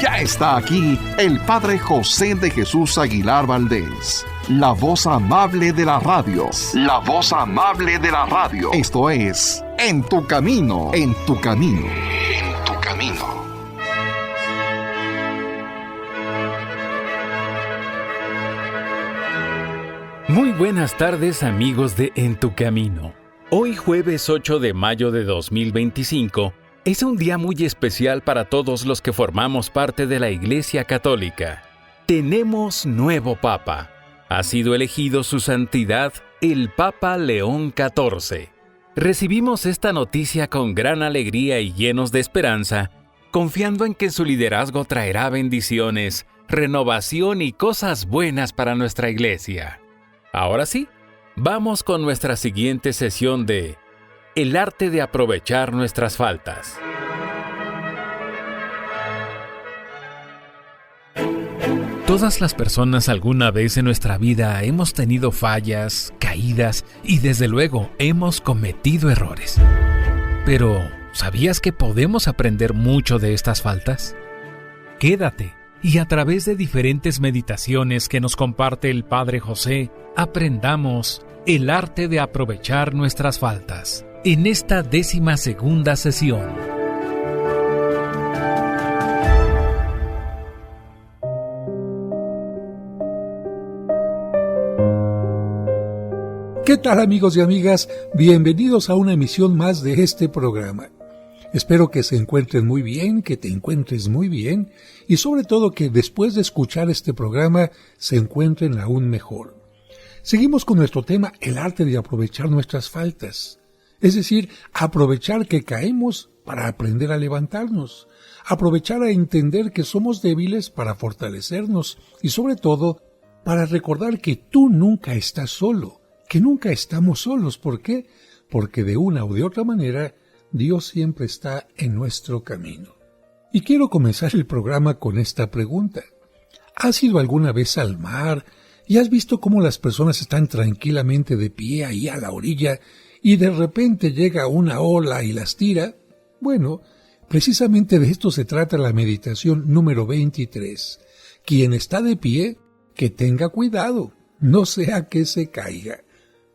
Ya está aquí el Padre José de Jesús Aguilar Valdés, la voz amable de la radio. La voz amable de la radio. Esto es En tu Camino, en tu Camino, en tu Camino. Muy buenas tardes, amigos de En tu Camino. Hoy, jueves 8 de mayo de 2025, es un día muy especial para todos los que formamos parte de la Iglesia Católica. Tenemos nuevo Papa. Ha sido elegido su santidad, el Papa León XIV. Recibimos esta noticia con gran alegría y llenos de esperanza, confiando en que su liderazgo traerá bendiciones, renovación y cosas buenas para nuestra Iglesia. Ahora sí, vamos con nuestra siguiente sesión de El arte de aprovechar nuestras faltas. Todas las personas alguna vez en nuestra vida hemos tenido fallas, caídas y desde luego hemos cometido errores. Pero, ¿sabías que podemos aprender mucho de estas faltas? Quédate y a través de diferentes meditaciones que nos comparte el Padre José, aprendamos el arte de aprovechar nuestras faltas en esta 12ª sesión. ¿Qué tal, amigos y amigas? Bienvenidos a una emisión más de este programa. Espero que se encuentren muy bien, que te encuentres muy bien y sobre todo que después de escuchar este programa se encuentren aún mejor. Seguimos con nuestro tema, el arte de aprovechar nuestras faltas. Es decir, aprovechar que caemos para aprender a levantarnos, aprovechar a entender que somos débiles para fortalecernos y sobre todo para recordar que tú nunca estás solo, que nunca estamos solos. ¿Por qué? Porque de una u de otra manera Dios siempre está en nuestro camino. Y quiero comenzar el programa con esta pregunta. ¿Has ido alguna vez al mar y has visto cómo las personas están tranquilamente de pie ahí a la orilla y de repente llega una ola y las tira? Bueno, precisamente de esto se trata la meditación número 23. Quien está de pie, que tenga cuidado, no sea que se caiga.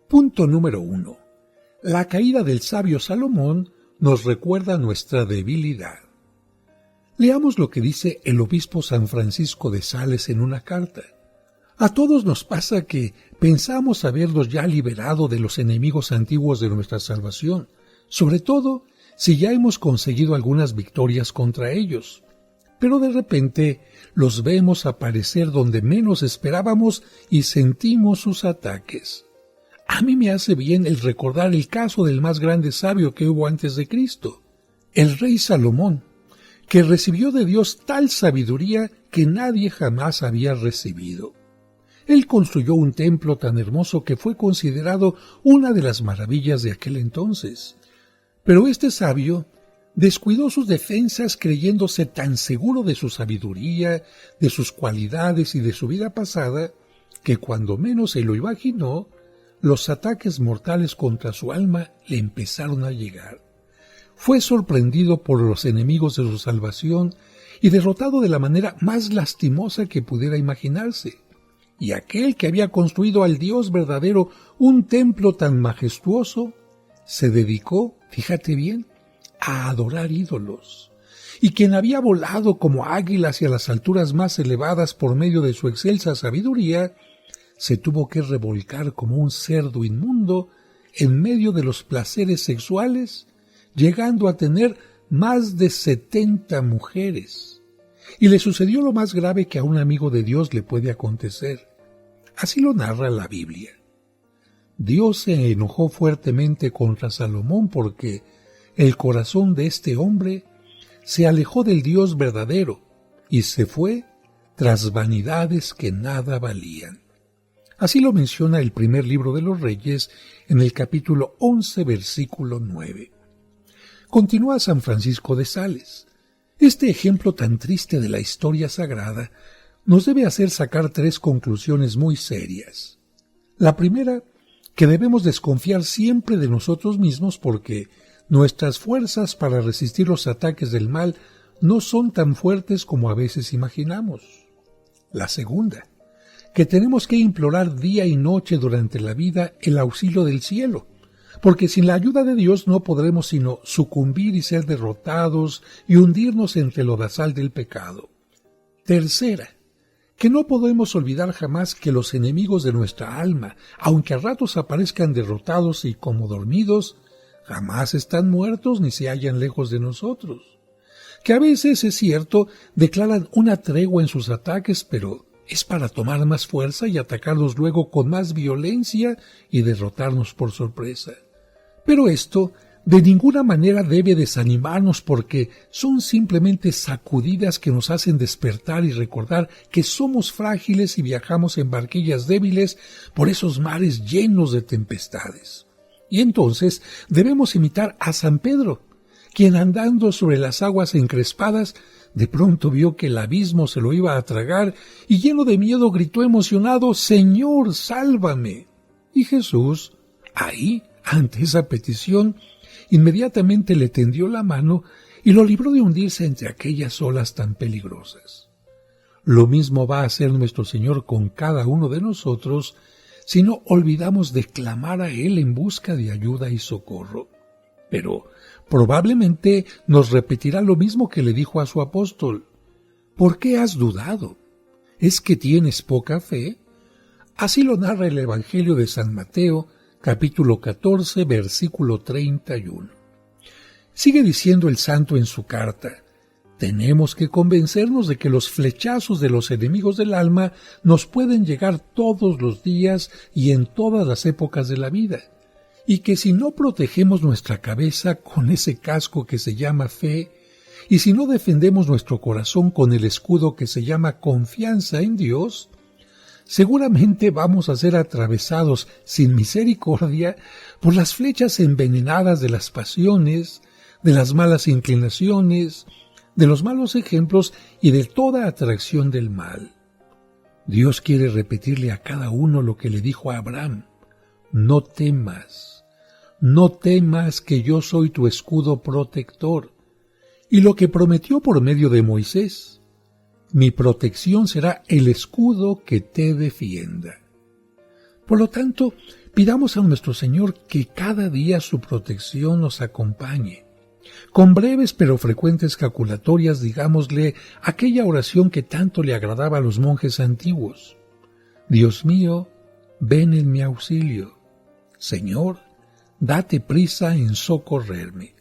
Punto número 1. La caída del sabio Salomón nos recuerda nuestra debilidad. Leamos lo que dice el obispo San Francisco de Sales en una carta. A todos nos pasa que pensamos habernos ya liberado de los enemigos antiguos de nuestra salvación, sobre todo si ya hemos conseguido algunas victorias contra ellos. Pero de repente los vemos aparecer donde menos esperábamos y sentimos sus ataques. A mí me hace bien el recordar el caso del más grande sabio que hubo antes de Cristo, el rey Salomón, que recibió de Dios tal sabiduría que nadie jamás había recibido. Él construyó un templo tan hermoso que fue considerado una de las maravillas de aquel entonces. Pero este sabio descuidó sus defensas creyéndose tan seguro de su sabiduría, de sus cualidades y de su vida pasada, que cuando menos se lo imaginó, los ataques mortales contra su alma le empezaron a llegar. Fue sorprendido por los enemigos de su salvación y derrotado de la manera más lastimosa que pudiera imaginarse. Y aquel que había construido al Dios verdadero un templo tan majestuoso, se dedicó, fíjate bien, a adorar ídolos. Y quien había volado como águila hacia las alturas más elevadas por medio de su excelsa sabiduría, se tuvo que revolcar como un cerdo inmundo en medio de los placeres sexuales, llegando a tener más de 70 mujeres. Y le sucedió lo más grave que a un amigo de Dios le puede acontecer. Así lo narra la Biblia. Dios se enojó fuertemente contra Salomón porque el corazón de este hombre se alejó del Dios verdadero y se fue tras vanidades que nada valían. Así lo menciona el primer libro de los Reyes en el capítulo 11, versículo 9. Continúa San Francisco de Sales. Este ejemplo tan triste de la historia sagrada nos debe hacer sacar 3 conclusiones muy serias. La primera, que debemos desconfiar siempre de nosotros mismos porque nuestras fuerzas para resistir los ataques del mal no son tan fuertes como a veces imaginamos. La segunda, que tenemos que implorar día y noche durante la vida el auxilio del cielo, porque sin la ayuda de Dios no podremos sino sucumbir y ser derrotados y hundirnos entre el lodazal del pecado. Tercera, que no podemos olvidar jamás que los enemigos de nuestra alma, aunque a ratos aparezcan derrotados y como dormidos, jamás están muertos ni se hallan lejos de nosotros. Que a veces, es cierto, declaran una tregua en sus ataques, pero es para tomar más fuerza y atacarnos luego con más violencia y derrotarnos por sorpresa. Pero esto de ninguna manera debe desanimarnos, porque son simplemente sacudidas que nos hacen despertar y recordar que somos frágiles y viajamos en barquillas débiles por esos mares llenos de tempestades. Y entonces debemos imitar a San Pedro, quien andando sobre las aguas encrespadas, de pronto vio que el abismo se lo iba a tragar y lleno de miedo gritó emocionado: «¡Señor, sálvame!». Y Jesús, ahí, ante esa petición, inmediatamente le tendió la mano y lo libró de hundirse entre aquellas olas tan peligrosas. Lo mismo va a hacer nuestro Señor con cada uno de nosotros si no olvidamos de clamar a Él en busca de ayuda y socorro. Pero probablemente nos repetirá lo mismo que le dijo a su apóstol: «¿Por qué has dudado? ¿Es que tienes poca fe?». Así lo narra el Evangelio de San Mateo, capítulo 14, versículo 31. Sigue diciendo el santo en su carta: tenemos que convencernos de que los flechazos de los enemigos del alma nos pueden llegar todos los días y en todas las épocas de la vida, y que si no protegemos nuestra cabeza con ese casco que se llama fe, y si no defendemos nuestro corazón con el escudo que se llama confianza en Dios, seguramente vamos a ser atravesados sin misericordia por las flechas envenenadas de las pasiones, de las malas inclinaciones, de los malos ejemplos y de toda atracción del mal. Dios quiere repetirle a cada uno lo que le dijo a Abraham: no temas que yo soy tu escudo protector, y lo que prometió por medio de Moisés: mi protección será el escudo que te defienda. Por lo tanto, pidamos a nuestro Señor que cada día su protección nos acompañe. Con breves pero frecuentes jaculatorias digámosle aquella oración que tanto le agradaba a los monjes antiguos: Dios mío, ven en mi auxilio. Señor, date prisa en socorrerme.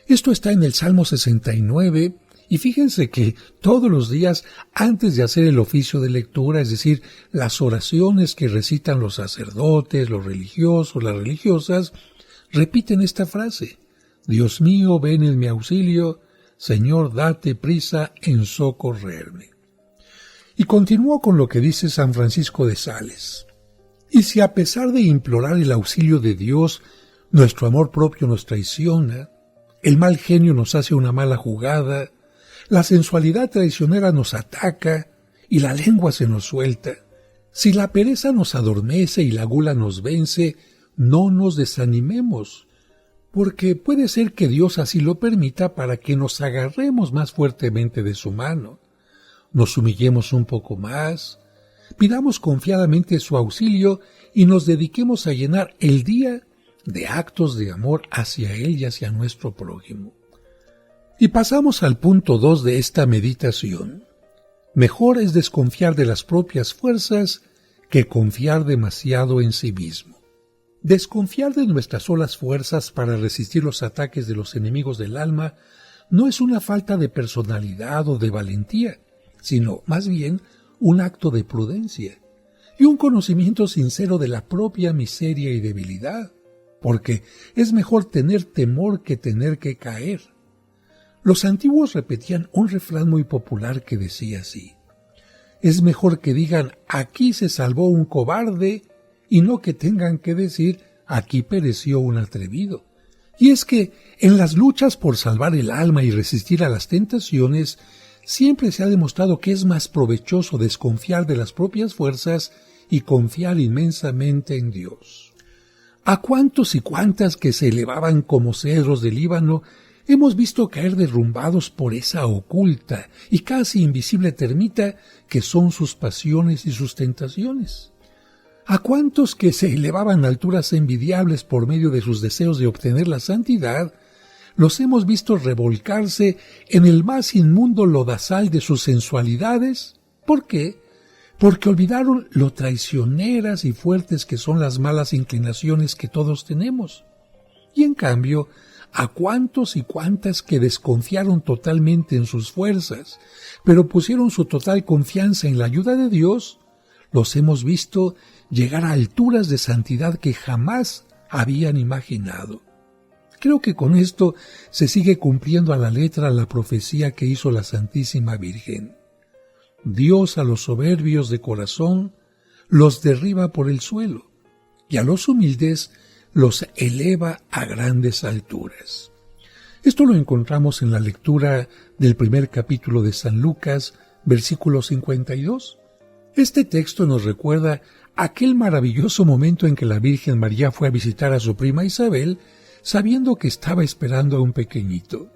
Esto está en el Salmo 69, y fíjense que todos los días, antes de hacer el oficio de lectura, es decir, las oraciones que recitan los sacerdotes, los religiosos, las religiosas, repiten esta frase: Dios mío, ven en mi auxilio, Señor, date prisa en socorrerme. Y continúo con lo que dice San Francisco de Sales: y si a pesar de implorar el auxilio de Dios, nuestro amor propio nos traiciona, el mal genio nos hace una mala jugada, la sensualidad traicionera nos ataca y la lengua se nos suelta, si la pereza nos adormece y la gula nos vence, no nos desanimemos, porque puede ser que Dios así lo permita para que nos agarremos más fuertemente de su mano, nos humillemos un poco más, pidamos confiadamente su auxilio y nos dediquemos a llenar el día de actos de amor hacia Él y hacia nuestro prójimo. Y pasamos al punto 2 de esta meditación. Mejor es desconfiar de las propias fuerzas que confiar demasiado en sí mismo. Desconfiar de nuestras solas fuerzas para resistir los ataques de los enemigos del alma no es una falta de personalidad o de valentía, sino más bien un acto de prudencia y un conocimiento sincero de la propia miseria y debilidad, porque es mejor tener temor que tener que caer. Los antiguos repetían un refrán muy popular que decía así: es mejor que digan aquí se salvó un cobarde y no que tengan que decir aquí pereció un atrevido. Y es que en las luchas por salvar el alma y resistir a las tentaciones, siempre se ha demostrado que es más provechoso desconfiar de las propias fuerzas y confiar inmensamente en Dios. ¿A cuántos y cuántas que se elevaban como cedros del Líbano hemos visto caer derrumbados por esa oculta y casi invisible termita que son sus pasiones y sus tentaciones. ¿A cuántos que se elevaban a alturas envidiables por medio de sus deseos de obtener la santidad, los hemos visto revolcarse en el más inmundo lodazal de sus sensualidades? ¿Por qué? Porque olvidaron lo traicioneras y fuertes que son las malas inclinaciones que todos tenemos. Y en cambio, a cuántos y cuántas que desconfiaron totalmente en sus fuerzas, pero pusieron su total confianza en la ayuda de Dios, los hemos visto llegar a alturas de santidad que jamás habían imaginado. Creo que con esto se sigue cumpliendo a la letra la profecía que hizo la Santísima Virgen. Dios a los soberbios de corazón los derriba por el suelo, y a los humildes los eleva a grandes alturas. Esto lo encontramos en la lectura del primer capítulo de San Lucas, versículo 52. Este texto nos recuerda aquel maravilloso momento en que la Virgen María fue a visitar a su prima Isabel, sabiendo que estaba esperando a un pequeñito.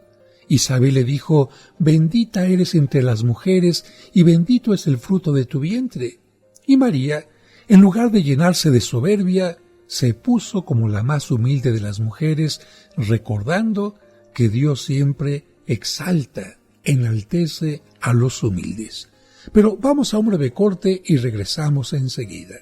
Isabel le dijo: «Bendita eres entre las mujeres, y bendito es el fruto de tu vientre». Y María, en lugar de llenarse de soberbia, se puso como la más humilde de las mujeres, recordando que Dios siempre exalta, enaltece a los humildes. Pero vamos a un breve corte y regresamos enseguida.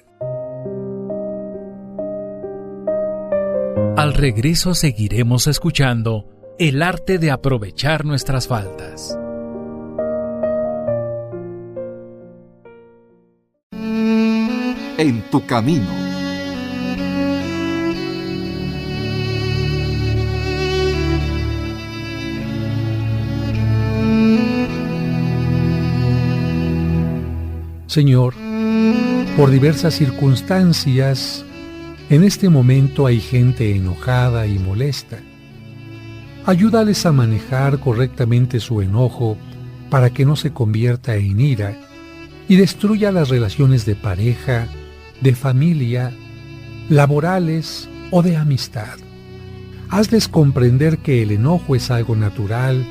Al regreso seguiremos escuchando el arte de aprovechar nuestras faltas. En tu camino. Señor, por diversas circunstancias, en este momento hay gente enojada y molesta. Ayúdales a manejar correctamente su enojo para que no se convierta en ira y destruya las relaciones de pareja, de familia, laborales o de amistad. Hazles comprender que el enojo es algo natural,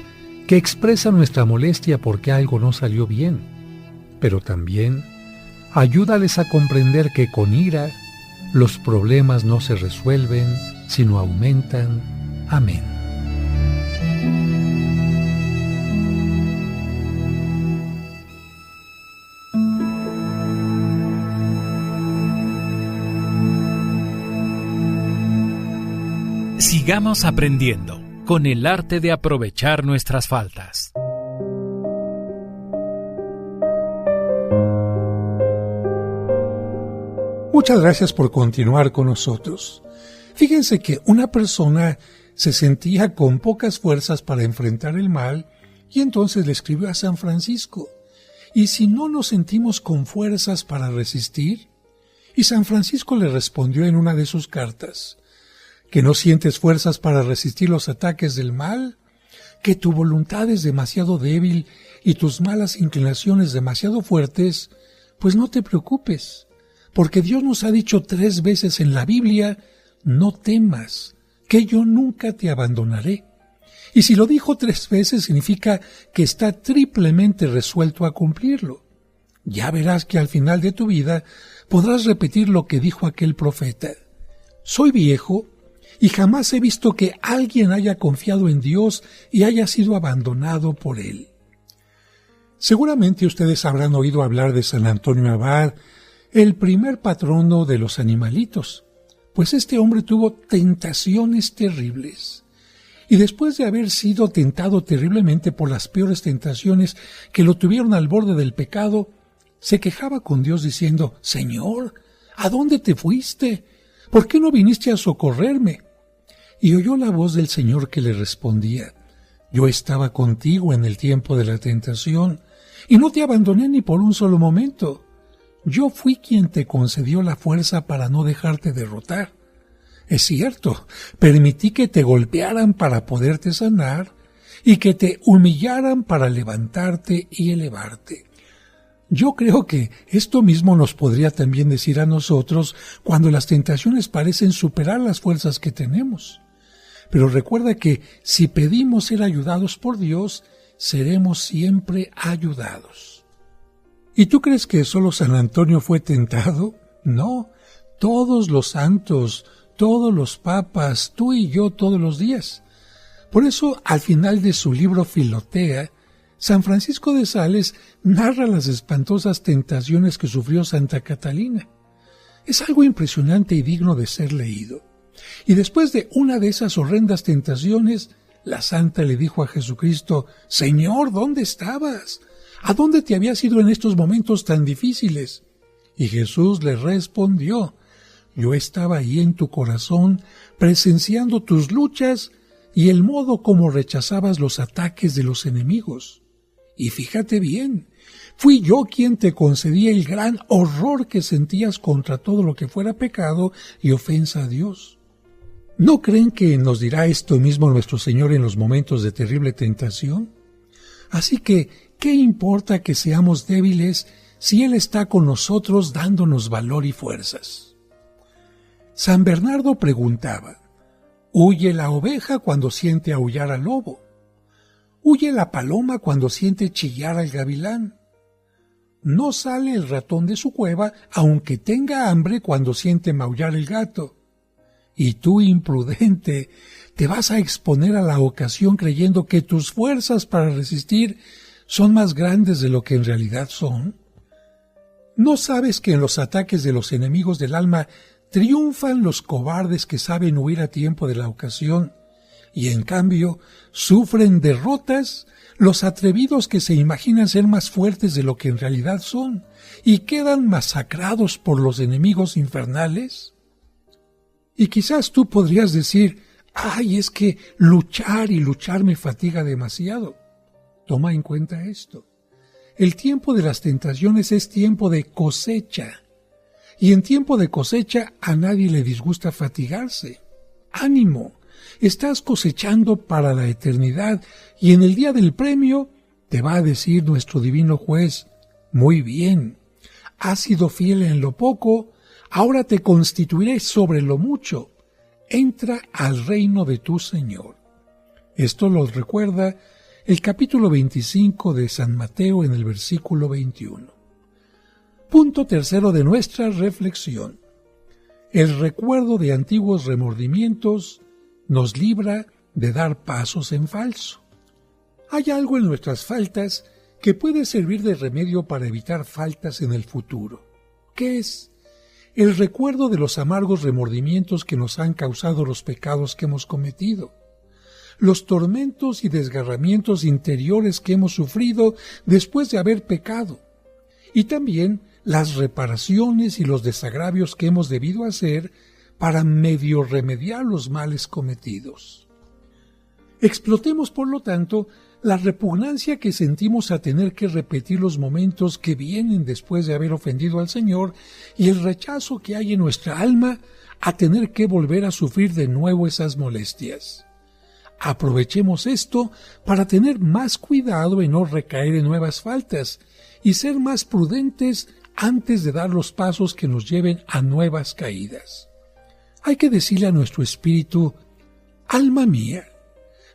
que expresa nuestra molestia porque algo no salió bien. Pero también ayúdales a comprender que con ira los problemas no se resuelven, sino aumentan. Amén. Sigamos aprendiendo con el arte de aprovechar nuestras faltas. Muchas gracias por continuar con nosotros. Fíjense que una persona se sentía con pocas fuerzas para enfrentar el mal y entonces le escribió a San Francisco: ¿y si no nos sentimos con fuerzas para resistir? Y San Francisco le respondió en una de sus cartas: ¿que no sientes fuerzas para resistir los ataques del mal? ¿Que tu voluntad es demasiado débil y tus malas inclinaciones demasiado fuertes? Pues no te preocupes, porque Dios nos ha dicho 3 veces en la Biblia: no temas, que yo nunca te abandonaré. Y si lo dijo 3 veces significa que está triplemente resuelto a cumplirlo. Ya verás que al final de tu vida podrás repetir lo que dijo aquel profeta: soy viejo y jamás he visto que alguien haya confiado en Dios y haya sido abandonado por Él. Seguramente ustedes habrán oído hablar de San Antonio Abad, el primer patrono de los animalitos, pues este hombre tuvo tentaciones terribles. Y después de haber sido tentado terriblemente por las peores tentaciones que lo tuvieron al borde del pecado, se quejaba con Dios diciendo: Señor, ¿a dónde te fuiste? ¿Por qué no viniste a socorrerme? Y oyó la voz del Señor que le respondía: yo estaba contigo en el tiempo de la tentación, y no te abandoné ni por un solo momento. Yo fui quien te concedió la fuerza para no dejarte derrotar. Es cierto, permití que te golpearan para poderte sanar, y que te humillaran para levantarte y elevarte. Yo creo que esto mismo nos podría también decir a nosotros cuando las tentaciones parecen superar las fuerzas que tenemos. Pero recuerda que si pedimos ser ayudados por Dios, seremos siempre ayudados. ¿Y tú crees que solo San Antonio fue tentado? No, todos los santos, todos los papas, tú y yo todos los días. Por eso, al final de su libro Filotea, San Francisco de Sales narra las espantosas tentaciones que sufrió Santa Catalina. Es algo impresionante y digno de ser leído. Y después de una de esas horrendas tentaciones, la santa le dijo a Jesucristo: «Señor, ¿dónde estabas? ¿A dónde te habías ido en estos momentos tan difíciles?» Y Jesús le respondió: «Yo estaba ahí en tu corazón, presenciando tus luchas y el modo como rechazabas los ataques de los enemigos. Y fíjate bien, fui yo quien te concedía el gran horror que sentías contra todo lo que fuera pecado y ofensa a Dios». ¿No creen que nos dirá esto mismo nuestro Señor en los momentos de terrible tentación? Así que, ¿qué importa que seamos débiles si Él está con nosotros dándonos valor y fuerzas? San Bernardo preguntaba: ¿huye la oveja cuando siente aullar al lobo? ¿Huye la paloma cuando siente chillar al gavilán? No sale el ratón de su cueva aunque tenga hambre cuando siente maullar el gato. Y tú, imprudente, te vas a exponer a la ocasión creyendo que tus fuerzas para resistir son más grandes de lo que en realidad son. ¿No sabes que en los ataques de los enemigos del alma triunfan los cobardes que saben huir a tiempo de la ocasión, y en cambio sufren derrotas los atrevidos que se imaginan ser más fuertes de lo que en realidad son y quedan masacrados por los enemigos infernales? Y quizás tú podrías decir: «Ay, es que luchar y luchar me fatiga demasiado». Toma en cuenta esto. El tiempo de las tentaciones es tiempo de cosecha. Y en tiempo de cosecha a nadie le disgusta fatigarse. ¡Ánimo! Estás cosechando para la eternidad y en el día del premio te va a decir nuestro divino juez: «Muy bien, has sido fiel en lo poco, ahora te constituiré sobre lo mucho. Entra al reino de tu Señor». Esto lo recuerda el capítulo 25 de San Mateo en el versículo 21. Punto tercero de nuestra reflexión. El recuerdo de antiguos remordimientos nos libra de dar pasos en falso. Hay algo en nuestras faltas que puede servir de remedio para evitar faltas en el futuro. ¿Qué es? El recuerdo de los amargos remordimientos que nos han causado los pecados que hemos cometido, los tormentos y desgarramientos interiores que hemos sufrido después de haber pecado, y también las reparaciones y los desagravios que hemos debido hacer para medio remediar los males cometidos. Explotemos, por lo tanto, la repugnancia que sentimos a tener que repetir los momentos que vienen después de haber ofendido al Señor y el rechazo que hay en nuestra alma a tener que volver a sufrir de nuevo esas molestias. Aprovechemos esto para tener más cuidado en no recaer en nuevas faltas y ser más prudentes antes de dar los pasos que nos lleven a nuevas caídas. Hay que decirle a nuestro espíritu: «Alma mía,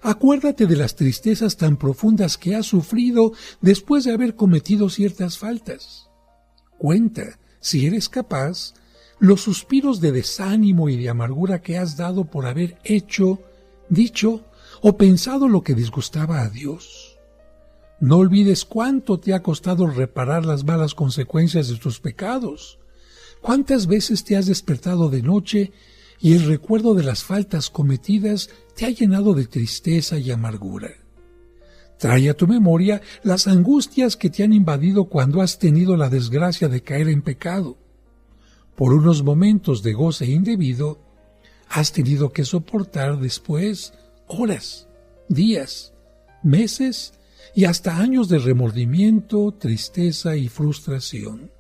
acuérdate de las tristezas tan profundas que has sufrido después de haber cometido ciertas faltas. Cuenta, si eres capaz, los suspiros de desánimo y de amargura que has dado por haber hecho, dicho o pensado lo que disgustaba a Dios. No olvides cuánto te ha costado reparar las malas consecuencias de tus pecados. Cuántas veces te has despertado de noche y el recuerdo de las faltas cometidas te ha llenado de tristeza y amargura. Trae a tu memoria las angustias que te han invadido cuando has tenido la desgracia de caer en pecado. Por unos momentos de goce indebido, has tenido que soportar después horas, días, meses y hasta años de remordimiento, tristeza y frustración.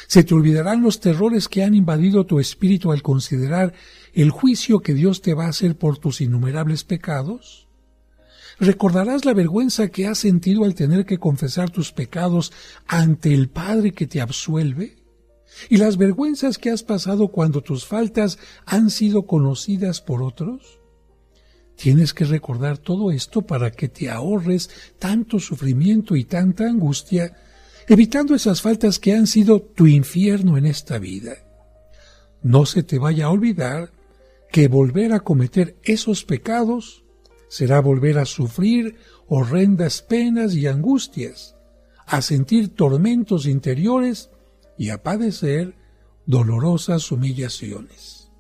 ¿Se te olvidarán los terrores que han invadido tu espíritu al considerar el juicio que Dios te va a hacer por tus innumerables pecados? ¿Recordarás la vergüenza que has sentido al tener que confesar tus pecados ante el Padre que te absuelve? ¿Y las vergüenzas que has pasado cuando tus faltas han sido conocidas por otros? Tienes que recordar todo esto para que te ahorres tanto sufrimiento y tanta angustia, evitando esas faltas que han sido tu infierno en esta vida. No se te vaya a olvidar que volver a cometer esos pecados será volver a sufrir horrendas penas y angustias, a sentir tormentos interiores y a padecer dolorosas humillaciones.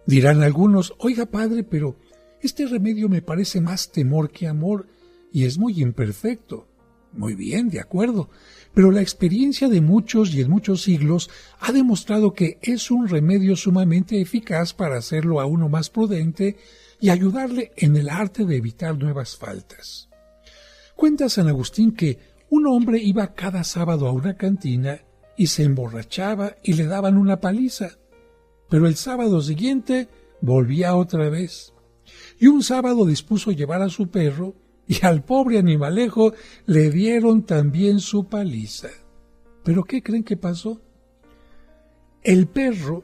Dirán algunos: oiga, padre, pero este remedio me parece más temor que amor y es muy imperfecto. Muy bien, de acuerdo, pero la experiencia de muchos y en muchos siglos ha demostrado que es un remedio sumamente eficaz para hacerlo a uno más prudente y ayudarle en el arte de evitar nuevas faltas. Cuenta San Agustín que un hombre iba cada sábado a una cantina y se emborrachaba y le daban una paliza, pero el sábado siguiente volvía otra vez. Y un sábado dispuso llevar a su perro y al pobre animalejo le dieron también su paliza. ¿Pero qué creen que pasó? El perro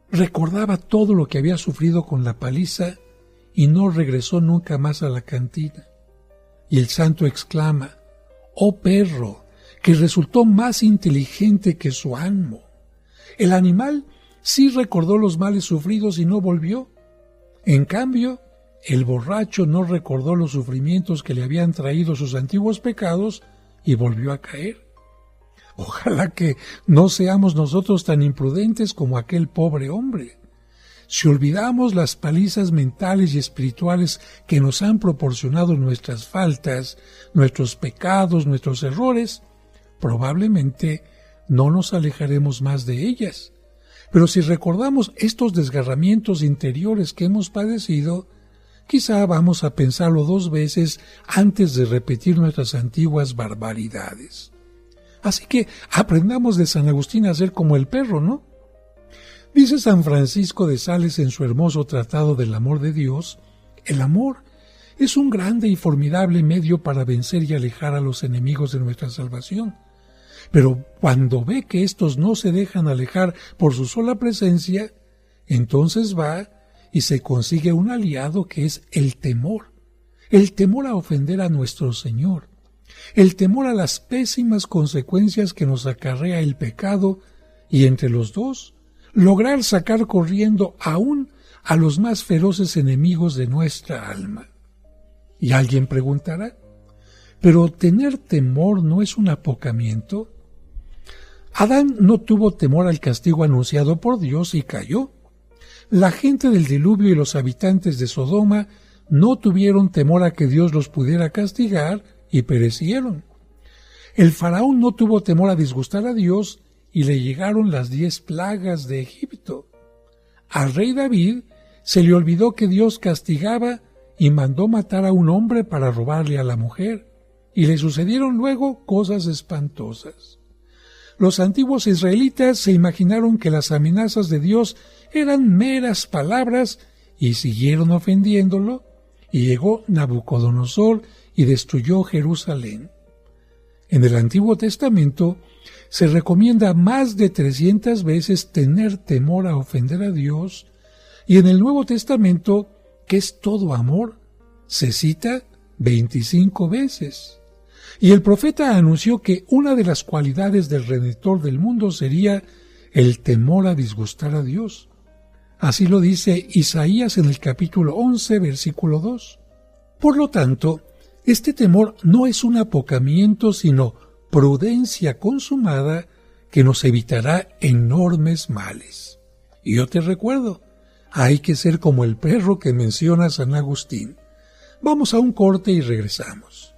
recordaba todo lo que había sufrido con la paliza y no regresó nunca más a la cantina. Y el santo exclama: «Oh perro, que resultó más inteligente que su amo». El animal sí recordó los males sufridos y no volvió. En cambio, el borracho no recordó los sufrimientos que le habían traído sus antiguos pecados y volvió a caer. Ojalá que no seamos nosotros tan imprudentes como aquel pobre hombre. Si olvidamos las palizas mentales y espirituales que nos han proporcionado nuestras faltas, nuestros pecados, nuestros errores, probablemente no nos alejaremos más de ellas. Pero si recordamos estos desgarramientos interiores que hemos padecido, quizá vamos a pensarlo 2 veces antes de repetir nuestras antiguas barbaridades. Así que aprendamos de San Agustín a ser como el perro, ¿no? Dice San Francisco de Sales en su hermoso Tratado del Amor de Dios: el amor es un grande y formidable medio para vencer y alejar a los enemigos de nuestra salvación. Pero cuando ve que éstos no se dejan alejar por su sola presencia, entonces va y se consigue un aliado que es el temor a ofender a nuestro Señor, el temor a las pésimas consecuencias que nos acarrea el pecado, y entre los dos lograr sacar corriendo aún a los más feroces enemigos de nuestra alma. Y alguien preguntará: ¿pero tener temor no es un apocamiento? Adán no tuvo temor al castigo anunciado por Dios y cayó. La gente del diluvio y los habitantes de Sodoma no tuvieron temor a que Dios los pudiera castigar y perecieron. El faraón no tuvo temor a disgustar a Dios y le llegaron las 10 plagas de Egipto. Al rey David se le olvidó que Dios castigaba y mandó matar a un hombre para robarle a la mujer, y le sucedieron luego cosas espantosas. Los antiguos israelitas se imaginaron que las amenazas de Dios eran meras palabras y siguieron ofendiéndolo, y llegó Nabucodonosor y destruyó Jerusalén. En el Antiguo Testamento se recomienda más de 300 veces tener temor a ofender a Dios, y en el Nuevo Testamento, que es todo amor, se cita 25 veces. Y el profeta anunció que una de las cualidades del Redentor del mundo sería el temor a disgustar a Dios. Así lo dice Isaías en el capítulo 11, versículo 2. Por lo tanto, este temor no es un apocamiento, sino prudencia consumada que nos evitará enormes males. Y yo te recuerdo, hay que ser como el perro que menciona San Agustín. Vamos a un corte y regresamos.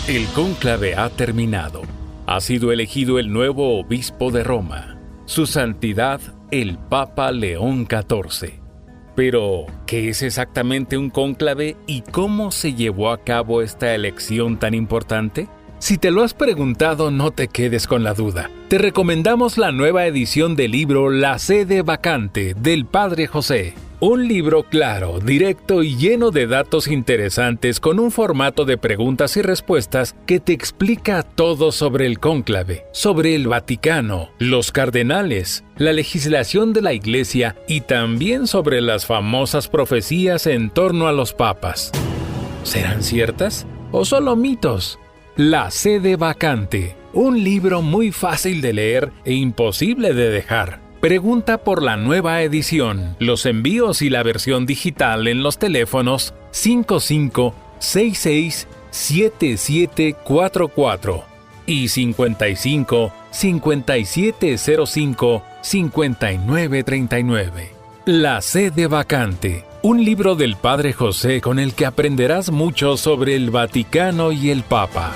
El cónclave ha terminado. Ha sido elegido el nuevo obispo de Roma, su santidad el Papa León XIV. Pero, ¿qué es exactamente un cónclave y cómo se llevó a cabo esta elección tan importante? Si te lo has preguntado, no te quedes con la duda. Te recomendamos la nueva edición del libro La sede vacante del Padre José, Un libro claro, directo y lleno de datos interesantes con un formato de preguntas y respuestas que te explica todo sobre el cónclave, sobre el Vaticano, los cardenales, la legislación de la Iglesia y también sobre las famosas profecías en torno a los papas. ¿Serán ciertas o solo mitos? La sede vacante, un libro muy fácil de leer e imposible de dejar. Pregunta por la nueva edición, los envíos y la versión digital en los teléfonos 55667744 y 55-5705-5939. La sede vacante, un libro del Padre José con el que aprenderás mucho sobre el Vaticano y el Papa.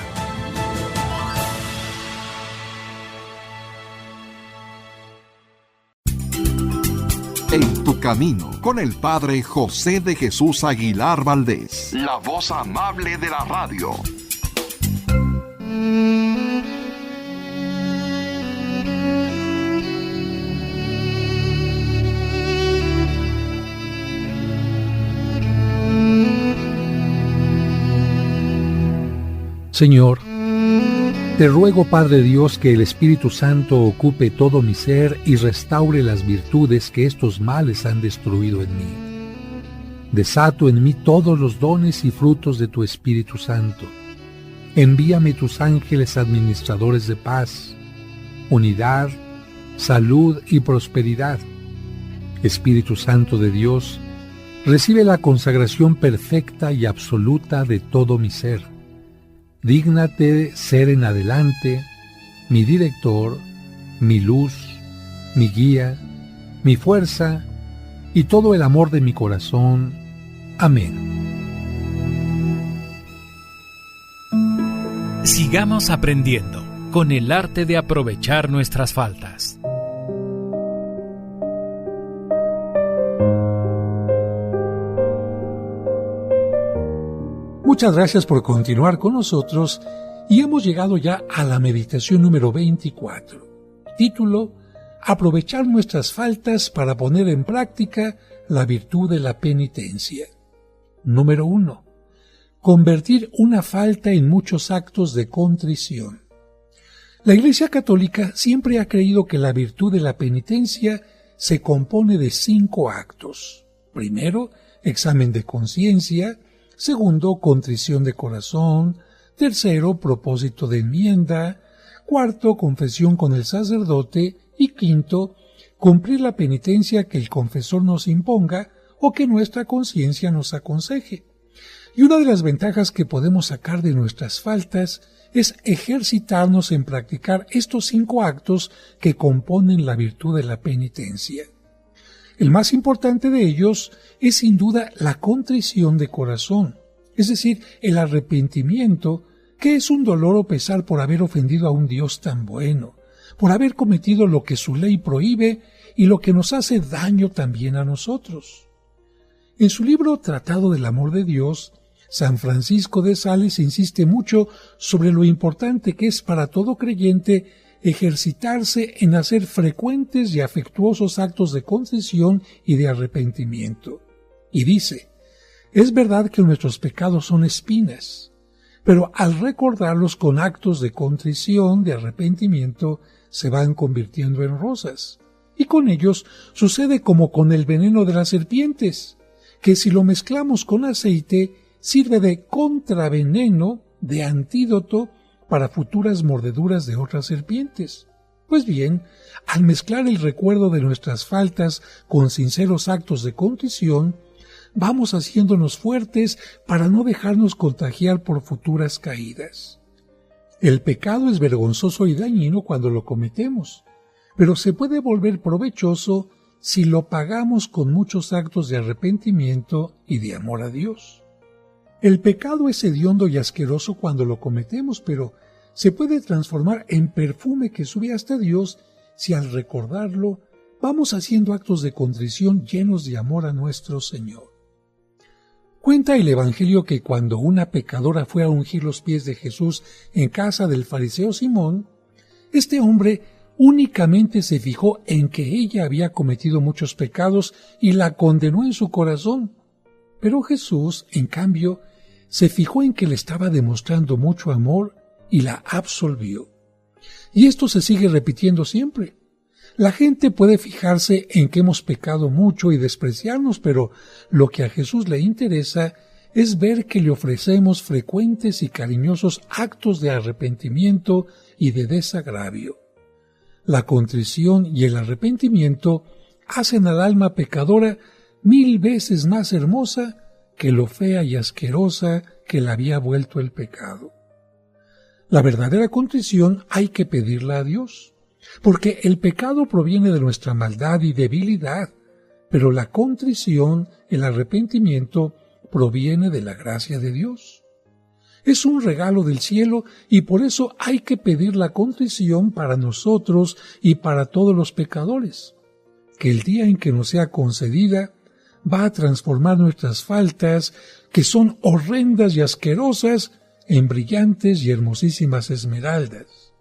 En tu camino, con el Padre José de Jesús Aguilar Valdés, la voz amable de la radio. Señor, te ruego, Padre Dios, que el Espíritu Santo ocupe todo mi ser y restaure las virtudes que estos males han destruido en mí. Desato en mí todos los dones y frutos de tu Espíritu Santo. Envíame tus ángeles administradores de paz, unidad, salud y prosperidad. Espíritu Santo de Dios, recibe la consagración perfecta y absoluta de todo mi ser. Dígnate ser en adelante mi director, mi luz, mi guía, mi fuerza y todo el amor de mi corazón. Amén. Sigamos aprendiendo con el arte de aprovechar nuestras faltas. Muchas gracias por continuar con nosotros y hemos llegado ya a la meditación número 24. Título: Aprovechar nuestras faltas para poner en práctica la virtud de la penitencia. Número 1. Convertir una falta en muchos actos de contrición. La Iglesia Católica siempre ha creído que la virtud de la penitencia se compone de 5 actos. Primero, examen de conciencia. Segundo, contrición de corazón. Tercero, propósito de enmienda. Cuarto, confesión con el sacerdote. Y quinto, cumplir la penitencia que el confesor nos imponga o que nuestra conciencia nos aconseje. Y una de las ventajas que podemos sacar de nuestras faltas es ejercitarnos en practicar estos 5 actos que componen la virtud de la penitencia. El más importante de ellos es sin duda la contrición de corazón, es decir, el arrepentimiento, que es un dolor o pesar por haber ofendido a un Dios tan bueno, por haber cometido lo que su ley prohíbe y lo que nos hace daño también a nosotros. En su libro Tratado del Amor de Dios, San Francisco de Sales insiste mucho sobre lo importante que es para todo creyente ejercitarse en hacer frecuentes y afectuosos actos de contrición y de arrepentimiento. Y dice: es verdad que nuestros pecados son espinas, pero al recordarlos con actos de contrición, de arrepentimiento, se van convirtiendo en rosas. Y con ellos sucede como con el veneno de las serpientes, que si lo mezclamos con aceite, sirve de contraveneno, de antídoto, para futuras mordeduras de otras serpientes. Pues bien, al mezclar el recuerdo de nuestras faltas con sinceros actos de contrición, vamos haciéndonos fuertes para no dejarnos contagiar por futuras caídas. El pecado es vergonzoso y dañino cuando lo cometemos, pero se puede volver provechoso si lo pagamos con muchos actos de arrepentimiento y de amor a Dios. El pecado es hediondo y asqueroso cuando lo cometemos, pero se puede transformar en perfume que sube hasta Dios si al recordarlo vamos haciendo actos de contrición llenos de amor a nuestro Señor. Cuenta el Evangelio que cuando una pecadora fue a ungir los pies de Jesús en casa del fariseo Simón, este hombre únicamente se fijó en que ella había cometido muchos pecados y la condenó en su corazón. Pero Jesús, en cambio, se fijó en que le estaba demostrando mucho amor y la absolvió. Y esto se sigue repitiendo siempre. La gente puede fijarse en que hemos pecado mucho y despreciarnos, pero lo que a Jesús le interesa es ver que le ofrecemos frecuentes y cariñosos actos de arrepentimiento y de desagravio. La contrición y el arrepentimiento hacen al alma pecadora 1000 veces más hermosa que lo fea y asquerosa que la había vuelto el pecado. La verdadera contrición hay que pedirla a Dios, porque el pecado proviene de nuestra maldad y debilidad, pero la contrición, el arrepentimiento, proviene de la gracia de Dios. Es un regalo del cielo y por eso hay que pedir la contrición para nosotros y para todos los pecadores, que el día en que nos sea concedida va a transformar nuestras faltas, que son horrendas y asquerosas, en brillantes y hermosísimas esmeraldas.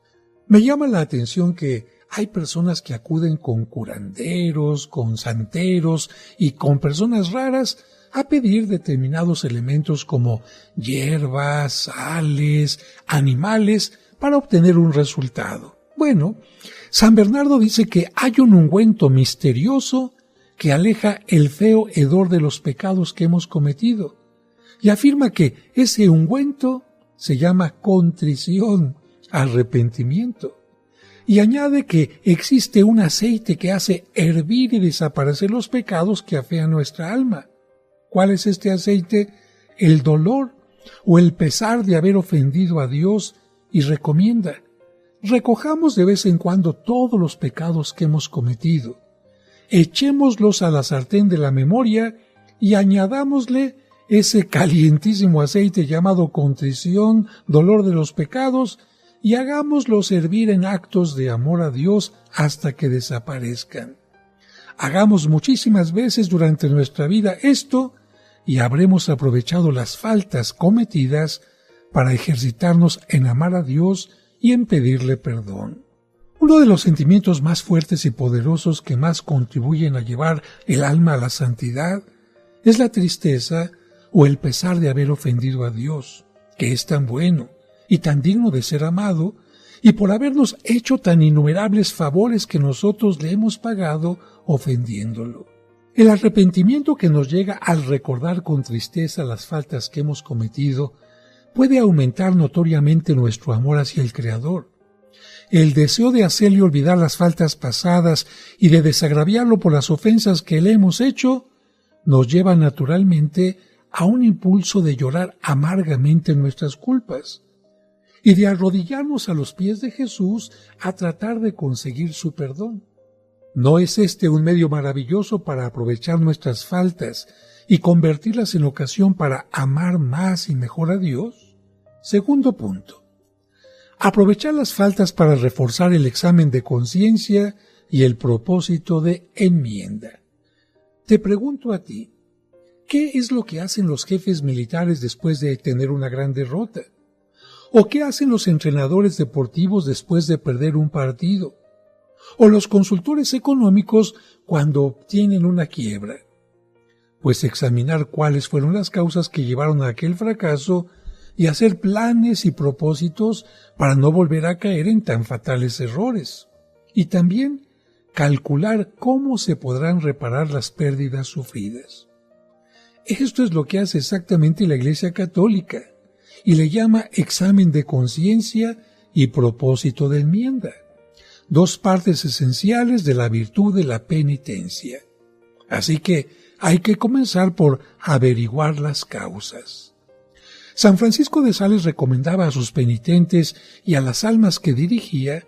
Me llama la atención que hay personas que acuden con curanderos, con santeros y con personas raras a pedir determinados elementos como hierbas, sales, animales, para obtener un resultado. Bueno, San Bernardo dice que hay un ungüento misterioso que aleja el feo hedor de los pecados que hemos cometido, y afirma que ese ungüento se llama contrición, arrepentimiento, y añade que existe un aceite que hace hervir y desaparecer los pecados que afean nuestra alma. ¿Cuál es este aceite? El dolor o el pesar de haber ofendido a Dios, y recomienda: recojamos de vez en cuando todos los pecados que hemos cometido, echémoslos a la sartén de la memoria y añadámosle ese calientísimo aceite llamado contrición, dolor de los pecados, y hagámoslos hervir en actos de amor a Dios hasta que desaparezcan. Hagamos muchísimas veces durante nuestra vida esto y habremos aprovechado las faltas cometidas para ejercitarnos en amar a Dios y en pedirle perdón. Uno de los sentimientos más fuertes y poderosos que más contribuyen a llevar el alma a la santidad es la tristeza o el pesar de haber ofendido a Dios, que es tan bueno y tan digno de ser amado, y por habernos hecho tan innumerables favores que nosotros le hemos pagado ofendiéndolo. El arrepentimiento que nos llega al recordar con tristeza las faltas que hemos cometido puede aumentar notoriamente nuestro amor hacia el Creador. El deseo de hacerle olvidar las faltas pasadas y de desagraviarlo por las ofensas que le hemos hecho nos lleva naturalmente a un impulso de llorar amargamente nuestras culpas y de arrodillarnos a los pies de Jesús a tratar de conseguir su perdón. ¿No es este un medio maravilloso para aprovechar nuestras faltas y convertirlas en ocasión para amar más y mejor a Dios? Segundo punto: aprovechar las faltas para reforzar el examen de conciencia y el propósito de enmienda. Te pregunto a ti, ¿qué es lo que hacen los jefes militares después de tener una gran derrota? ¿O qué hacen los entrenadores deportivos después de perder un partido? ¿O los consultores económicos cuando obtienen una quiebra? Pues examinar cuáles fueron las causas que llevaron a aquel fracaso y hacer planes y propósitos para no volver a caer en tan fatales errores. Y también calcular cómo se podrán reparar las pérdidas sufridas. Esto es lo que hace exactamente la Iglesia Católica, y le llama examen de conciencia y propósito de enmienda, dos partes esenciales de la virtud de la penitencia. Así que hay que comenzar por averiguar las causas. San Francisco de Sales recomendaba a sus penitentes y a las almas que dirigía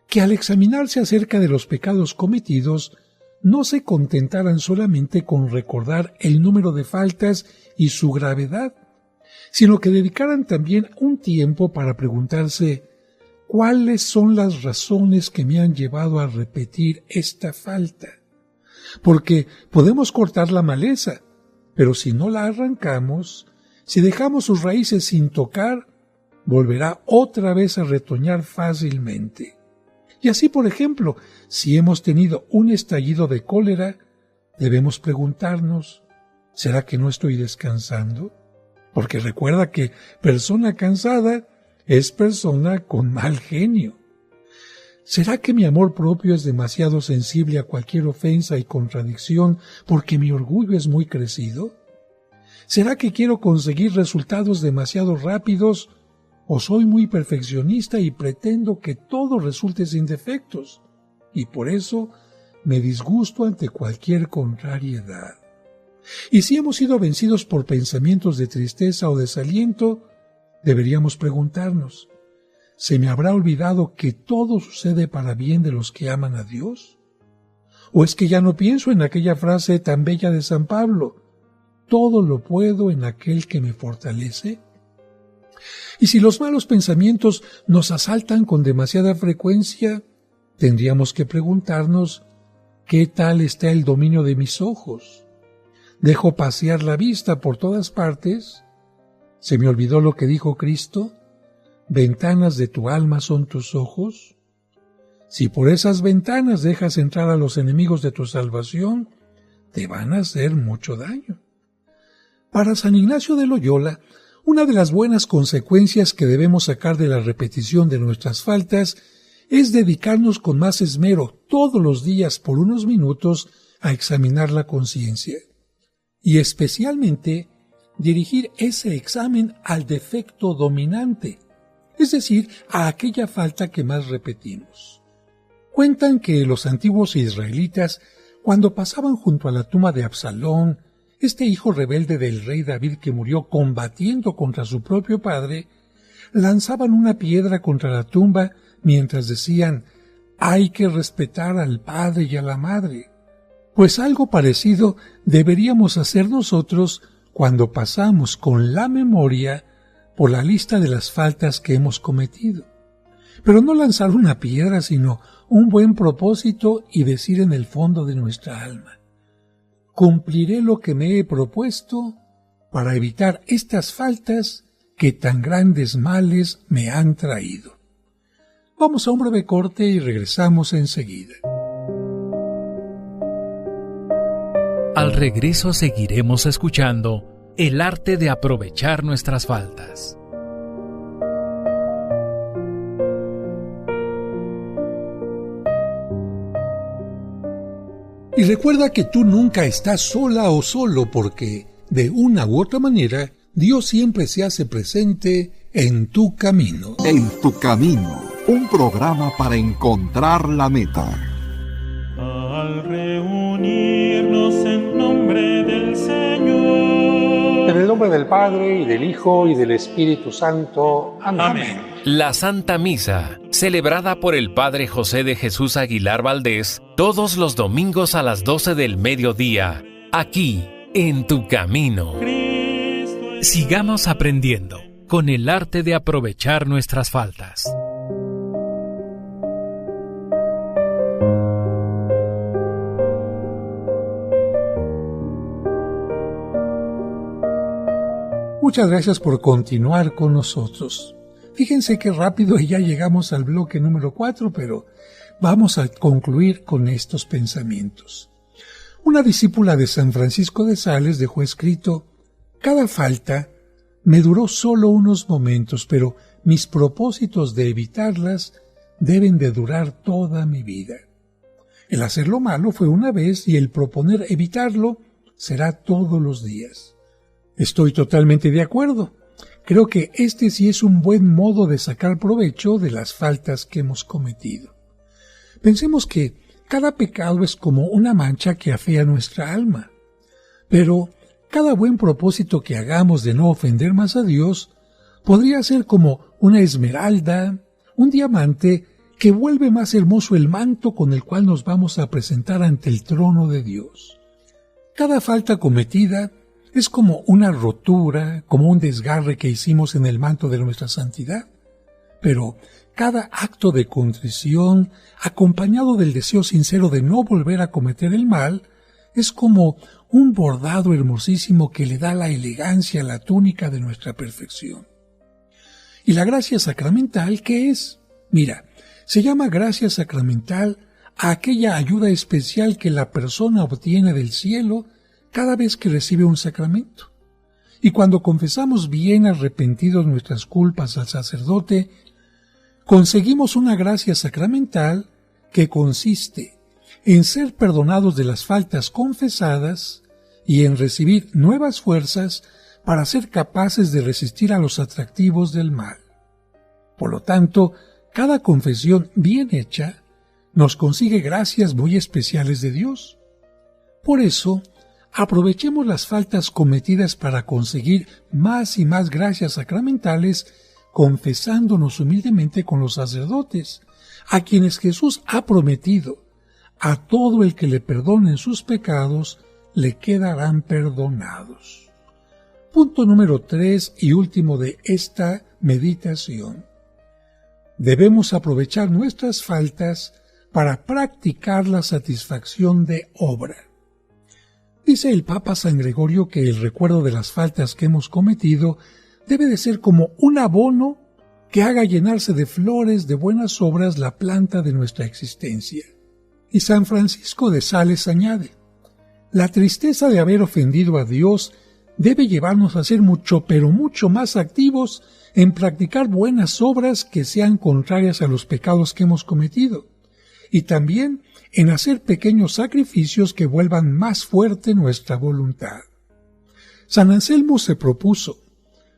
que al examinarse acerca de los pecados cometidos no se contentaran solamente con recordar el número de faltas y su gravedad, sino que dedicaran también un tiempo para preguntarse ¿cuáles son las razones que me han llevado a repetir esta falta? Porque podemos cortar la maleza, pero si no la arrancamos, si dejamos sus raíces sin tocar, volverá otra vez a retoñar fácilmente. Y así, por ejemplo, si hemos tenido un estallido de cólera, debemos preguntarnos, ¿será que no estoy descansando? Porque recuerda que persona cansada es persona con mal genio. ¿Será que mi amor propio es demasiado sensible a cualquier ofensa y contradicción porque mi orgullo es muy crecido? ¿Será que quiero conseguir resultados demasiado rápidos o soy muy perfeccionista y pretendo que todo resulte sin defectos? Y por eso me disgusto ante cualquier contrariedad. Y si hemos sido vencidos por pensamientos de tristeza o desaliento, deberíamos preguntarnos, ¿se me habrá olvidado que todo sucede para bien de los que aman a Dios? ¿O es que ya no pienso en aquella frase tan bella de San Pablo, todo lo puedo en aquel que me fortalece? Y si los malos pensamientos nos asaltan con demasiada frecuencia, tendríamos que preguntarnos, ¿qué tal está el dominio de mis ojos? ¿Dejo pasear la vista por todas partes? ¿Se me olvidó lo que dijo Cristo? ¿Ventanas de tu alma son tus ojos? Si por esas ventanas dejas entrar a los enemigos de tu salvación, te van a hacer mucho daño. Para San Ignacio de Loyola, una de las buenas consecuencias que debemos sacar de la repetición de nuestras faltas es dedicarnos con más esmero todos los días por unos minutos a examinar la conciencia y especialmente dirigir ese examen al defecto dominante, es decir, a aquella falta que más repetimos. Cuentan que los antiguos israelitas, cuando pasaban junto a la tumba de Absalón, este hijo rebelde del rey David que murió combatiendo contra su propio padre, lanzaban una piedra contra la tumba mientras decían, hay que respetar al padre y a la madre. Pues algo parecido deberíamos hacer nosotros cuando pasamos con la memoria por la lista de las faltas que hemos cometido. Pero no lanzar una piedra, sino un buen propósito y decir en el fondo de nuestra alma, cumpliré lo que me he propuesto para evitar estas faltas que tan grandes males me han traído. Vamos a un breve corte y regresamos enseguida. Al regreso seguiremos escuchando el arte de aprovechar nuestras faltas. Y recuerda que tú nunca estás sola o solo porque, de una u otra manera, Dios siempre se hace presente en tu camino. En tu camino, un programa para encontrar la meta. Al reunirnos en nombre del Señor. En el nombre del Padre, y del Hijo, y del Espíritu Santo. Amén. Amén. La Santa Misa, celebrada por el Padre José de Jesús Aguilar Valdés, todos los domingos a las 12 del mediodía, aquí, en tu camino. Sigamos aprendiendo con el arte de aprovechar nuestras faltas. Muchas gracias por continuar con nosotros. Fíjense qué rápido ya llegamos al bloque número 4, pero vamos a concluir con estos pensamientos. Una discípula de San Francisco de Sales dejó escrito, cada falta me duró solo unos momentos, pero mis propósitos de evitarlas deben de durar toda mi vida. El hacer lo malo fue una vez y el proponer evitarlo será todos los días. Estoy totalmente de acuerdo. Creo que este sí es un buen modo de sacar provecho de las faltas que hemos cometido. Pensemos que cada pecado es como una mancha que afea nuestra alma, pero cada buen propósito que hagamos de no ofender más a Dios podría ser como una esmeralda, un diamante que vuelve más hermoso el manto con el cual nos vamos a presentar ante el trono de Dios. Cada falta cometida es como una rotura, como un desgarre que hicimos en el manto de nuestra santidad. Pero cada acto de contrición, acompañado del deseo sincero de no volver a cometer el mal, es como un bordado hermosísimo que le da la elegancia a la túnica de nuestra perfección. ¿Y la gracia sacramental qué es? Mira, se llama gracia sacramental a aquella ayuda especial que la persona obtiene del cielo cada vez que recibe un sacramento. Y cuando confesamos bien arrepentidos nuestras culpas al sacerdote, conseguimos una gracia sacramental que consiste en ser perdonados de las faltas confesadas y en recibir nuevas fuerzas para ser capaces de resistir a los atractivos del mal. Por lo tanto, cada confesión bien hecha nos consigue gracias muy especiales de Dios. Por eso, aprovechemos las faltas cometidas para conseguir más y más gracias sacramentales, confesándonos humildemente con los sacerdotes, a quienes Jesús ha prometido: a todo el que le perdonen sus pecados, le quedarán perdonados. Punto número 3 y último de esta meditación. Debemos aprovechar nuestras faltas para practicar la satisfacción de obra. Dice el Papa San Gregorio que el recuerdo de las faltas que hemos cometido debe de ser como un abono que haga llenarse de flores de buenas obras la planta de nuestra existencia. Y San Francisco de Sales añade: la tristeza de haber ofendido a Dios debe llevarnos a ser mucho, pero mucho más activos en practicar buenas obras que sean contrarias a los pecados que hemos cometido, y también en hacer pequeños sacrificios que vuelvan más fuerte nuestra voluntad. San Anselmo se propuso: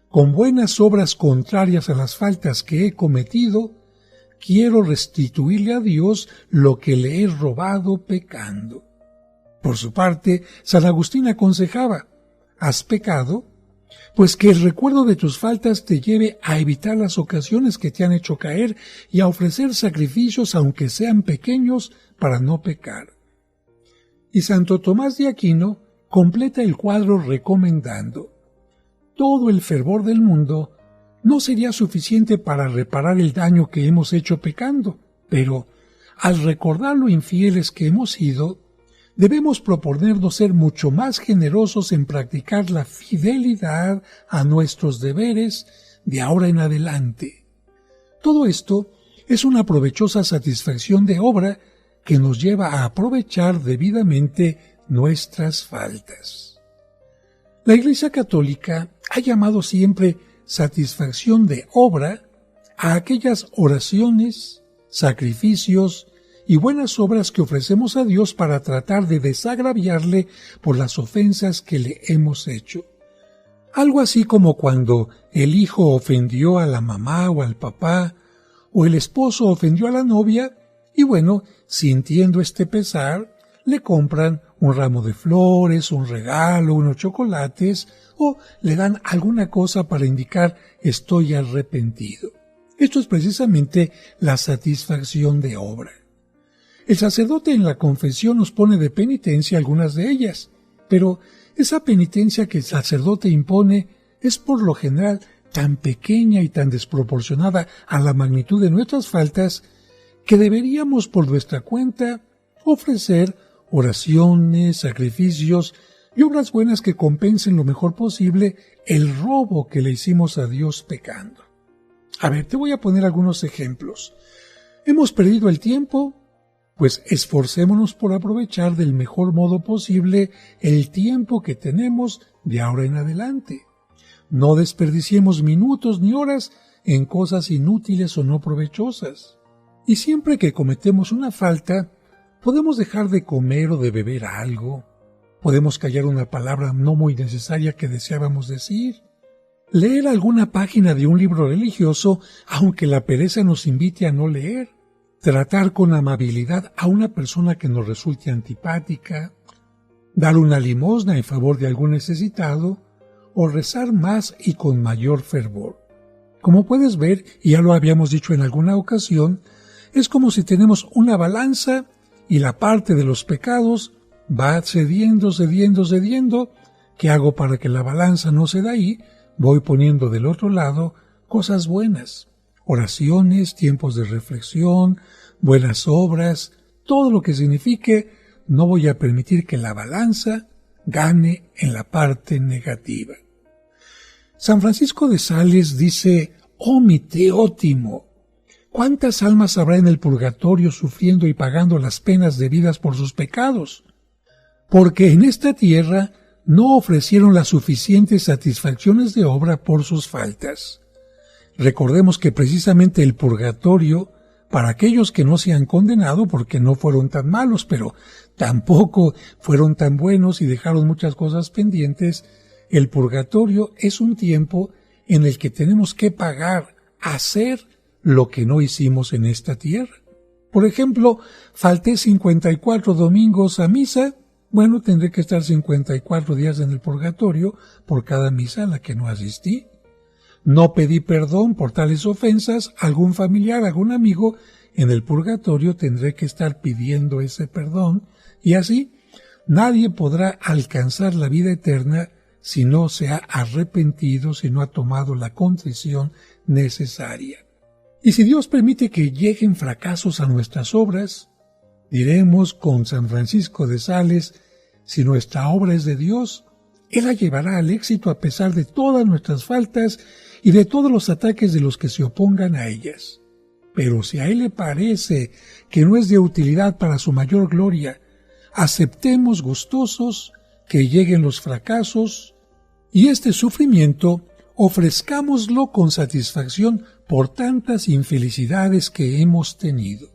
con buenas obras contrarias a las faltas que he cometido, quiero restituirle a Dios lo que le he robado pecando. Por su parte, San Agustín aconsejaba: ¿has pecado? Pues que el recuerdo de tus faltas te lleve a evitar las ocasiones que te han hecho caer y a ofrecer sacrificios, aunque sean pequeños, para no pecar. Y Santo Tomás de Aquino completa el cuadro recomendando: todo el fervor del mundo no sería suficiente para reparar el daño que hemos hecho pecando, pero al recordar lo infieles que hemos sido, debemos proponernos ser mucho más generosos en practicar la fidelidad a nuestros deberes de ahora en adelante. Todo esto es una provechosa satisfacción de obra que nos lleva a aprovechar debidamente nuestras faltas. La Iglesia Católica ha llamado siempre satisfacción de obra a aquellas oraciones, sacrificios y buenas obras que ofrecemos a Dios para tratar de desagraviarle por las ofensas que le hemos hecho. Algo así como cuando el hijo ofendió a la mamá o al papá, o el esposo ofendió a la novia, y bueno, sintiendo este pesar, le compran un ramo de flores, un regalo, unos chocolates, o le dan alguna cosa para indicar estoy arrepentido. Esto es precisamente la satisfacción de obra. El sacerdote en la confesión nos pone de penitencia algunas de ellas, pero esa penitencia que el sacerdote impone es por lo general tan pequeña y tan desproporcionada a la magnitud de nuestras faltas que deberíamos por nuestra cuenta ofrecer oraciones, sacrificios y obras buenas que compensen lo mejor posible el robo que le hicimos a Dios pecando. A ver, te voy a poner algunos ejemplos. ¿Hemos perdido el tiempo? Pues esforcémonos por aprovechar del mejor modo posible el tiempo que tenemos de ahora en adelante. No desperdiciemos minutos ni horas en cosas inútiles o no provechosas. Y siempre que cometemos una falta, podemos dejar de comer o de beber algo. Podemos callar una palabra no muy necesaria que deseábamos decir. Leer alguna página de un libro religioso, aunque la pereza nos invite a no leer. Tratar con amabilidad a una persona que nos resulte antipática, dar una limosna en favor de algún necesitado, o rezar más y con mayor fervor. Como puedes ver, y ya lo habíamos dicho en alguna ocasión, es como si tenemos una balanza y la parte de los pecados va cediendo. ¿Qué hago para que la balanza no ceda ahí? Voy poniendo del otro lado cosas buenas. Oraciones, tiempos de reflexión, buenas obras, todo lo que signifique, no voy a permitir que la balanza gane en la parte negativa. San Francisco de Sales dice: omite ótimo, ¿Cuántas almas habrá en el purgatorio sufriendo y pagando las penas debidas por sus pecados? Porque en esta tierra no ofrecieron las suficientes satisfacciones de obra por sus faltas. Recordemos que precisamente el purgatorio, para aquellos que no se han condenado porque no fueron tan malos, pero tampoco fueron tan buenos y dejaron muchas cosas pendientes, el purgatorio es un tiempo en el que tenemos que pagar, hacer lo que no hicimos en esta tierra. Por ejemplo, falté 54 domingos a misa, bueno, tendré que estar 54 días en el purgatorio por cada misa a la que no asistí. No pedí perdón por tales ofensas, algún familiar, algún amigo, en el purgatorio tendré que estar pidiendo ese perdón, y así nadie podrá alcanzar la vida eterna si no se ha arrepentido, si no ha tomado la contrición necesaria. Y si Dios permite que lleguen fracasos a nuestras obras, diremos con San Francisco de Sales, si nuestra obra es de Dios, Él la llevará al éxito a pesar de todas nuestras faltas y de todos los ataques de los que se opongan a ellas. Pero si a Él le parece que no es de utilidad para su mayor gloria, aceptemos gustosos que lleguen los fracasos y este sufrimiento ofrezcámoslo con satisfacción por tantas infelicidades que hemos tenido.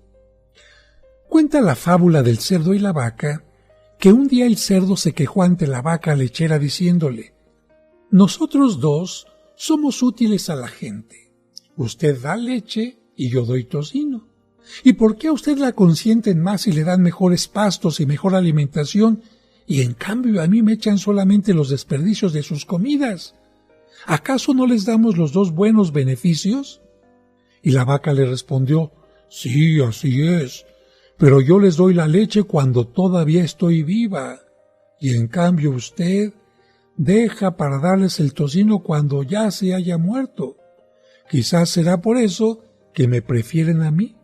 Cuenta la fábula del cerdo y la vaca que un día el cerdo se quejó ante la vaca lechera diciéndole: «Nosotros dos somos útiles a la gente. Usted da leche y yo doy tocino. ¿Y por qué a usted la consienten más y le dan mejores pastos y mejor alimentación, y en cambio a mí me echan solamente los desperdicios de sus comidas? ¿Acaso no les damos los dos buenos beneficios?» Y la vaca le respondió: «Sí, así es, pero yo les doy la leche cuando todavía estoy viva, y en cambio usted deja para darles el tocino cuando ya se haya muerto. Quizás será por eso que me prefieren a mí,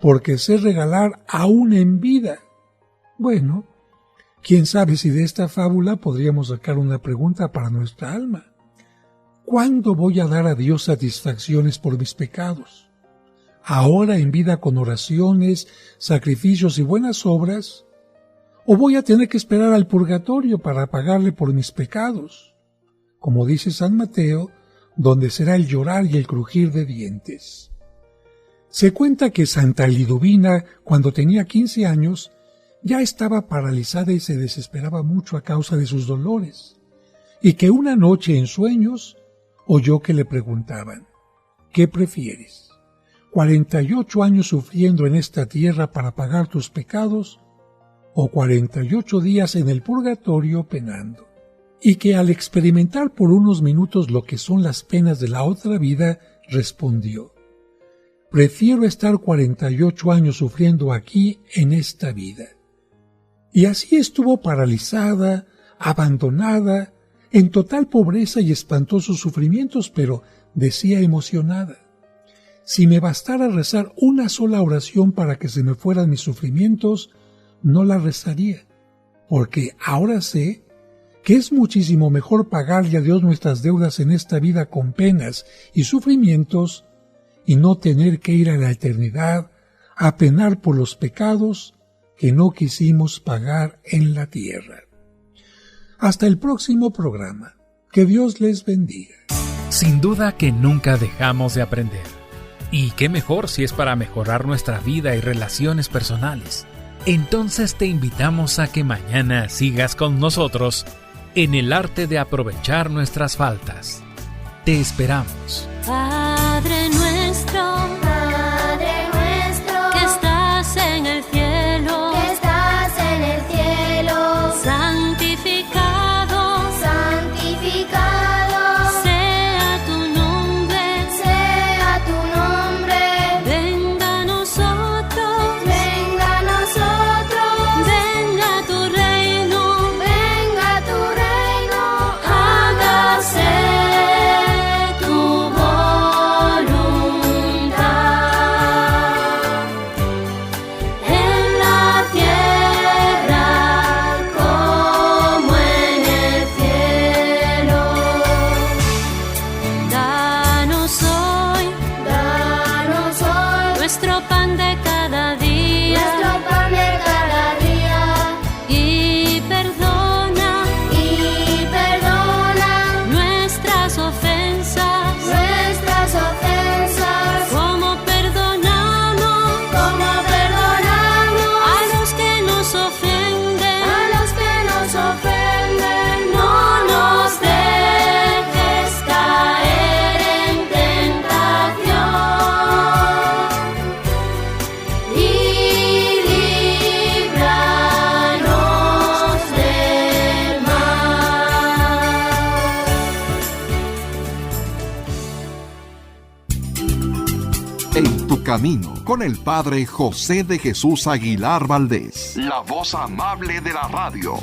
porque sé regalar aún en vida». Bueno, quién sabe si de esta fábula podríamos sacar una pregunta para nuestra alma. ¿Cuándo voy a dar a Dios satisfacciones por mis pecados? ¿Ahora en vida con oraciones, sacrificios y buenas obras? ¿O voy a tener que esperar al purgatorio para pagarle por mis pecados? Como dice San Mateo, donde será el llorar y el crujir de dientes. Se cuenta que Santa Liduvina, cuando tenía 15 años, ya estaba paralizada y se desesperaba mucho a causa de sus dolores, y que una noche en sueños oyó que le preguntaban: ¿qué prefieres? ¿48 años sufriendo en esta tierra para pagar tus pecados, o 48 días en el purgatorio penando? Y que al experimentar por unos minutos lo que son las penas de la otra vida, respondió: prefiero estar 48 años sufriendo aquí en esta vida. Y así estuvo paralizada, abandonada, en total pobreza y espantosos sufrimientos, pero decía emocionada: si me bastara rezar una sola oración para que se me fueran mis sufrimientos, no la rezaría, porque ahora sé que es muchísimo mejor pagarle a Dios nuestras deudas en esta vida con penas y sufrimientos y no tener que ir a la eternidad a penar por los pecados que no quisimos pagar en la tierra. Hasta el próximo programa. Que Dios les bendiga. Sin duda que nunca dejamos de aprender. Y qué mejor si es para mejorar nuestra vida y relaciones personales. Entonces te invitamos a que mañana sigas con nosotros en el arte de aprovechar nuestras faltas. Te esperamos. Padre nuestro, que estás en el cielo, santificado, sea tu nombre, venga a nosotros, venga tu reino, hágase tu voluntad. En tu camino, con el Padre José de Jesús Aguilar Valdés, la voz amable de la radio.